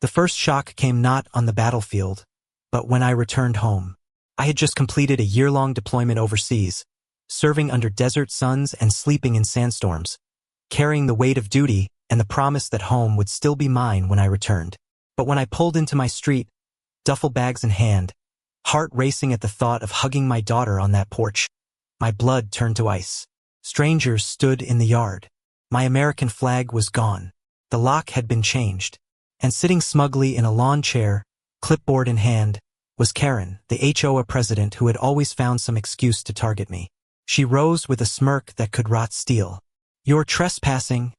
The first shock came not on the battlefield, but when I returned home. I had just completed a year-long deployment overseas, serving under desert suns and sleeping in sandstorms, carrying the weight of duty and the promise that home would still be mine when I returned. But when I pulled into my street, duffel bags in hand, heart racing at the thought of hugging my daughter on that porch, my blood turned to ice. Strangers stood in the yard. My American flag was gone. The lock had been changed. And sitting smugly in a lawn chair, clipboard in hand, was Karen, the HOA president who had always found some excuse to target me. She rose with a smirk that could rot steel. "You're trespassing,"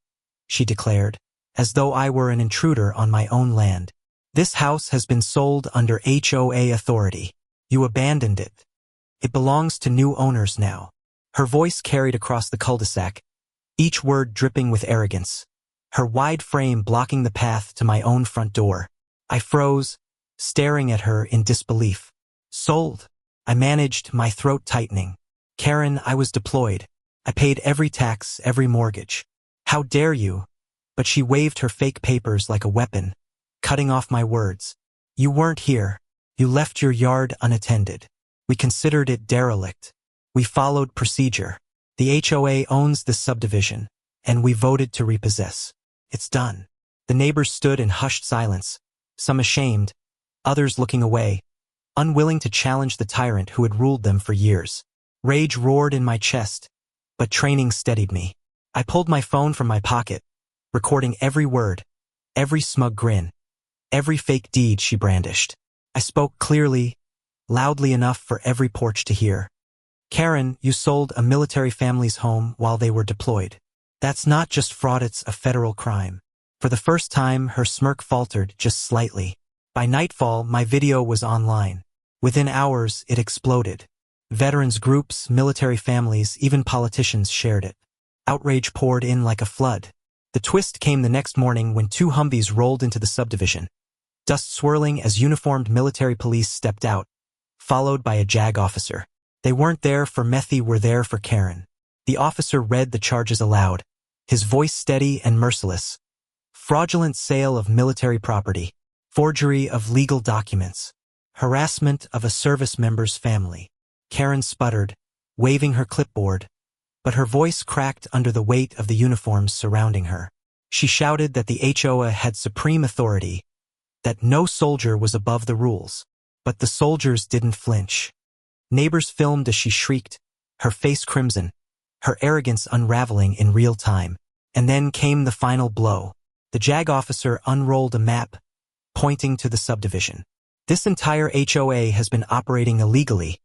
she declared, as though I were an intruder on my own land. "This house has been sold under HOA authority. You abandoned it. It belongs to new owners now." Her voice carried across the cul-de-sac, each word dripping with arrogance, her wide frame blocking the path to my own front door. I froze, staring at her in disbelief. "Sold?" I managed, my throat tightening. "Karen, I was deployed. I paid every tax, every mortgage. How dare you?" But she waved her fake papers like a weapon, cutting off my words. "You weren't here. You left your yard unattended. We considered it derelict. We followed procedure. The HOA owns this subdivision, and we voted to repossess. It's done." The neighbors stood in hushed silence, some ashamed, others looking away, unwilling to challenge the tyrant who had ruled them for years. Rage roared in my chest, but training steadied me. I pulled my phone from my pocket, recording every word, every smug grin, every fake deed she brandished. I spoke clearly, loudly enough for every porch to hear. "Karen, you sold a military family's home while they were deployed. That's not just fraud, it's a federal crime." For the first time, her smirk faltered just slightly. By nightfall, my video was online. Within hours, it exploded. Veterans groups, military families, even politicians shared it. Outrage poured in like a flood. The twist came the next morning when 2 Humvees rolled into the subdivision, dust swirling as uniformed military police stepped out, followed by a JAG officer. They weren't there for Methy, were there for Karen. The officer read the charges aloud, his voice steady and merciless. Fraudulent sale of military property, forgery of legal documents, harassment of a service member's family. Karen sputtered, waving her clipboard, but her voice cracked under the weight of the uniforms surrounding her. She shouted that the HOA had supreme authority, that no soldier was above the rules. But the soldiers didn't flinch. Neighbors filmed as she shrieked, her face crimson, her arrogance unraveling in real time. And then came the final blow. The JAG officer unrolled a map, pointing to the subdivision. "This entire HOA has been operating illegally,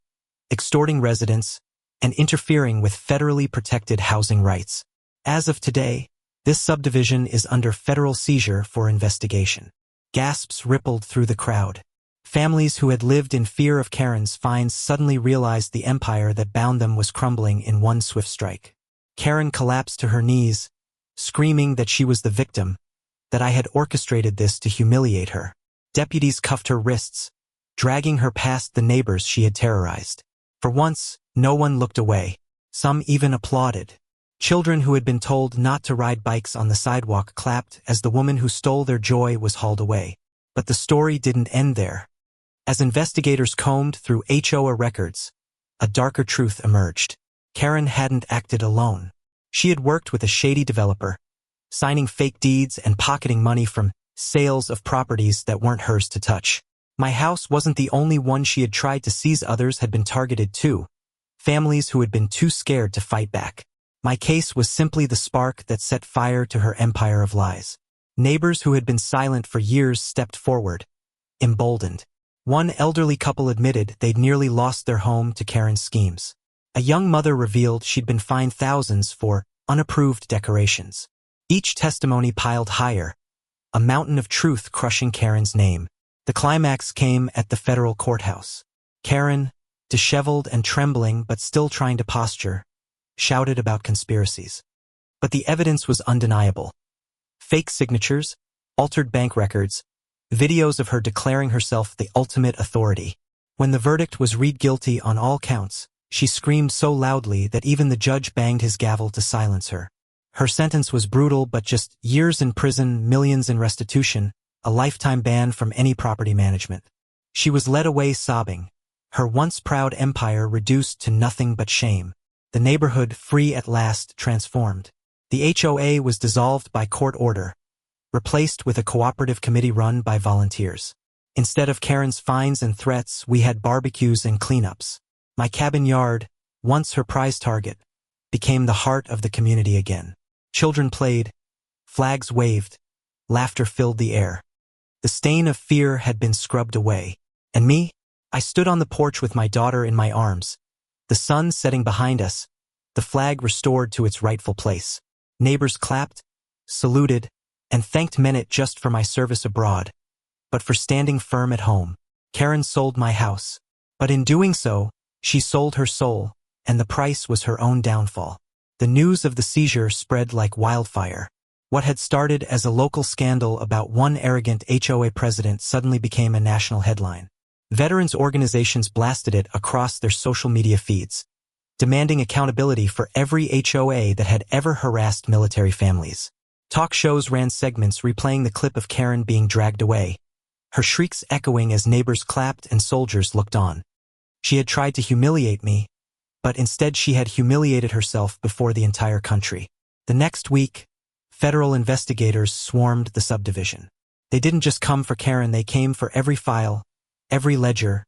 extorting residents, and interfering with federally protected housing rights. As of today, this subdivision is under federal seizure for investigation." Gasps rippled through the crowd. Families who had lived in fear of Karen's fines suddenly realized the empire that bound them was crumbling in one swift strike. Karen collapsed to her knees, screaming that she was the victim, that I had orchestrated this to humiliate her. Deputies cuffed her wrists, dragging her past the neighbors she had terrorized. For once, no one looked away. Some even applauded. Children who had been told not to ride bikes on the sidewalk clapped as the woman who stole their joy was hauled away. But the story didn't end there. As investigators combed through HOA records, a darker truth emerged. Karen hadn't acted alone. She had worked with a shady developer, signing fake deeds and pocketing money from sales of properties that weren't hers to touch. My house wasn't the only one she had tried to seize. Others had been targeted too, families who had been too scared to fight back. My case was simply the spark that set fire to her empire of lies. Neighbors who had been silent for years stepped forward, emboldened. One elderly couple admitted they'd nearly lost their home to Karen's schemes. A young mother revealed she'd been fined thousands for unapproved decorations. Each testimony piled higher, a mountain of truth crushing Karen's name. The climax came at the federal courthouse. Karen, disheveled and trembling but still trying to posture, shouted about conspiracies. But the evidence was undeniable. Fake signatures, altered bank records, videos of her declaring herself the ultimate authority. When the verdict was read guilty on all counts, she screamed so loudly that even the judge banged his gavel to silence her. Her sentence was brutal, but just years in prison, millions in restitution, a lifetime ban from any property management. She was led away sobbing, her once proud empire reduced to nothing but shame. The neighborhood, free at last, transformed. The HOA was dissolved by court order, replaced with a cooperative committee run by volunteers. Instead of Karen's fines and threats, we had barbecues and cleanups. My cabin yard, once her prize target, became the heart of the community again. Children played, flags waved, laughter filled the air. The stain of fear had been scrubbed away. And me? I stood on the porch with my daughter in my arms, the sun setting behind us, the flag restored to its rightful place. Neighbors clapped, saluted, and thanked Menet just for my service abroad, but for standing firm at home. Karen sold my house, but in doing so, she sold her soul, and the price was her own downfall. The news of the seizure spread like wildfire. What had started as a local scandal about one arrogant HOA president suddenly became a national headline. Veterans organizations blasted it across their social media feeds, demanding accountability for every HOA that had ever harassed military families. Talk shows ran segments replaying the clip of Karen being dragged away, her shrieks echoing as neighbors clapped and soldiers looked on. She had tried to humiliate me, but instead she had humiliated herself before the entire country. The next week, federal investigators swarmed the subdivision. They didn't just come for Karen, they came for every file, every ledger,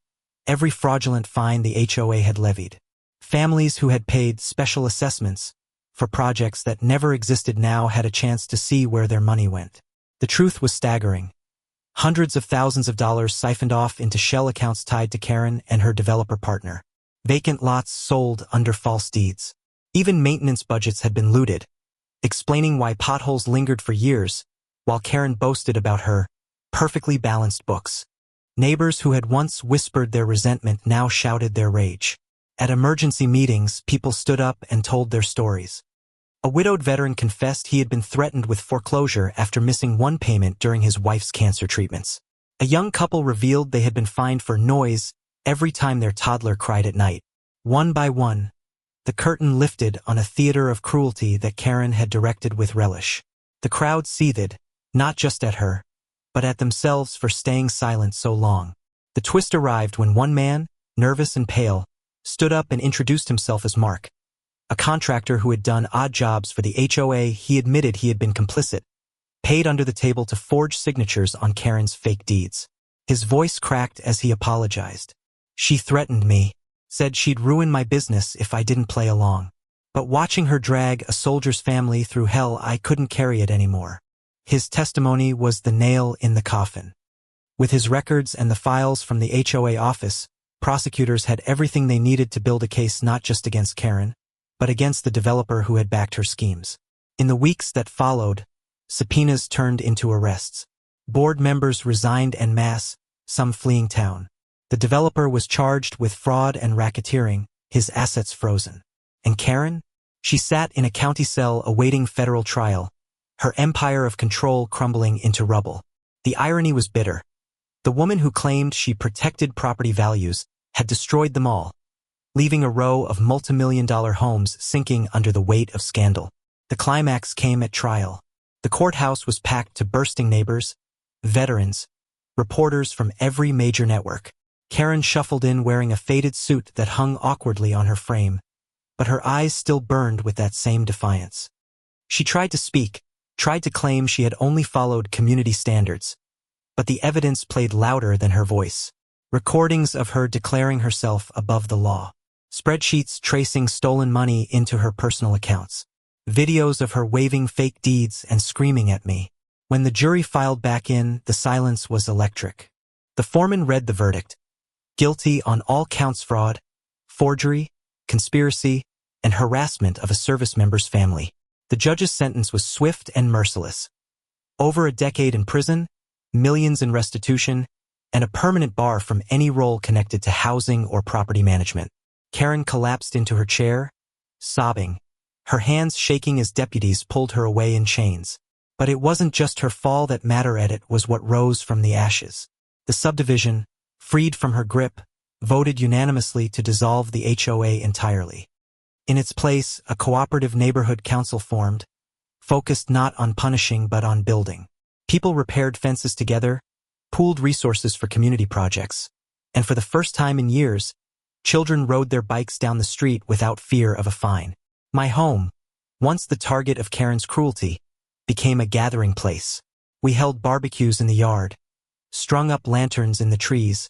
every fraudulent fine the HOA had levied. Families who had paid special assessments for projects that never existed now had a chance to see where their money went. The truth was staggering. Hundreds of thousands of dollars siphoned off into shell accounts tied to Karen and her developer partner. Vacant lots sold under false deeds. Even maintenance budgets had been looted, explaining why potholes lingered for years, while Karen boasted about her perfectly balanced books. Neighbors who had once whispered their resentment now shouted their rage. At emergency meetings, people stood up and told their stories. A widowed veteran confessed he had been threatened with foreclosure after missing one payment during his wife's cancer treatments. A young couple revealed they had been fined for noise every time their toddler cried at night. One by one, the curtain lifted on a theater of cruelty that Karen had directed with relish. The crowd seethed, not just at her, but at themselves for staying silent so long. The twist arrived when one man, nervous and pale, stood up and introduced himself as Mark, a contractor who had done odd jobs for the HOA. He admitted he had been complicit, paid under the table to forge signatures on Karen's fake deeds. His voice cracked as he apologized. She threatened me, said she'd ruin my business if I didn't play along. But watching her drag a soldier's family through hell, I couldn't carry it anymore. His testimony was the nail in the coffin. With his records and the files from the HOA office, prosecutors had everything they needed to build a case not just against Karen, but against the developer who had backed her schemes. In the weeks that followed, subpoenas turned into arrests. Board members resigned en masse, some fleeing town. The developer was charged with fraud and racketeering, his assets frozen. And Karen? She sat in a county cell awaiting federal trial, her empire of control crumbling into rubble. The irony was bitter. The woman who claimed she protected property values had destroyed them all, leaving a row of multimillion-dollar homes sinking under the weight of scandal. The climax came at trial. The courthouse was packed to bursting. Neighbors, veterans, reporters from every major network. Karen shuffled in wearing a faded suit that hung awkwardly on her frame, but her eyes still burned with that same defiance. She tried to speak, tried to claim she had only followed community standards, but the evidence played louder than her voice. Recordings of her declaring herself above the law. Spreadsheets tracing stolen money into her personal accounts. Videos of her waving fake deeds and screaming at me. When the jury filed back in, the silence was electric. The foreman read the verdict. Guilty on all counts: fraud, forgery, conspiracy, and harassment of a service member's family. The judge's sentence was swift and merciless. Over a decade in prison, millions in restitution, and a permanent bar from any role connected to housing or property management. Karen collapsed into her chair, sobbing, her hands shaking as deputies pulled her away in chains. But it wasn't just her fall that mattered, it was what rose from the ashes. The subdivision, freed from her grip, voted unanimously to dissolve the HOA entirely. In its place, a cooperative neighborhood council formed, focused not on punishing but on building. People repaired fences together, pooled resources for community projects, and for the first time in years, children rode their bikes down the street without fear of a fine. My home, once the target of Karen's cruelty, became a gathering place. We held barbecues in the yard, strung up lanterns in the trees,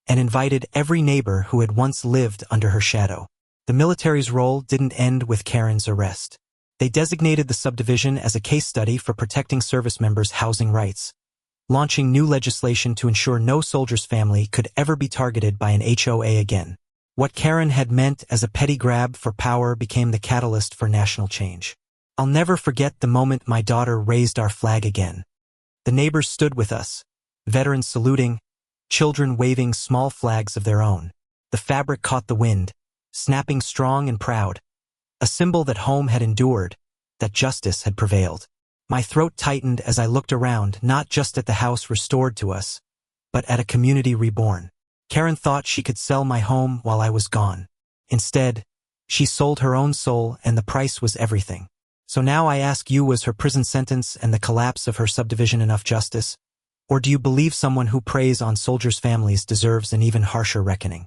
and invited every neighbor who had once lived under her shadow. The military's role didn't end with Karen's arrest. They designated the subdivision as a case study for protecting service members' housing rights, launching new legislation to ensure no soldier's family could ever be targeted by an HOA again. What Karen had meant as a petty grab for power became the catalyst for national change. I'll never forget the moment my daughter raised our flag again. The neighbors stood with us, veterans saluting, children waving small flags of their own. The fabric caught the wind, snapping strong and proud, a symbol that home had endured, that justice had prevailed. My throat tightened as I looked around, not just at the house restored to us, but at a community reborn. Karen thought she could sell my home while I was gone. Instead, she sold her own soul, and the price was everything. So now I ask you, was her prison sentence and the collapse of her subdivision enough justice? Or do you believe someone who preys on soldiers' families deserves an even harsher reckoning?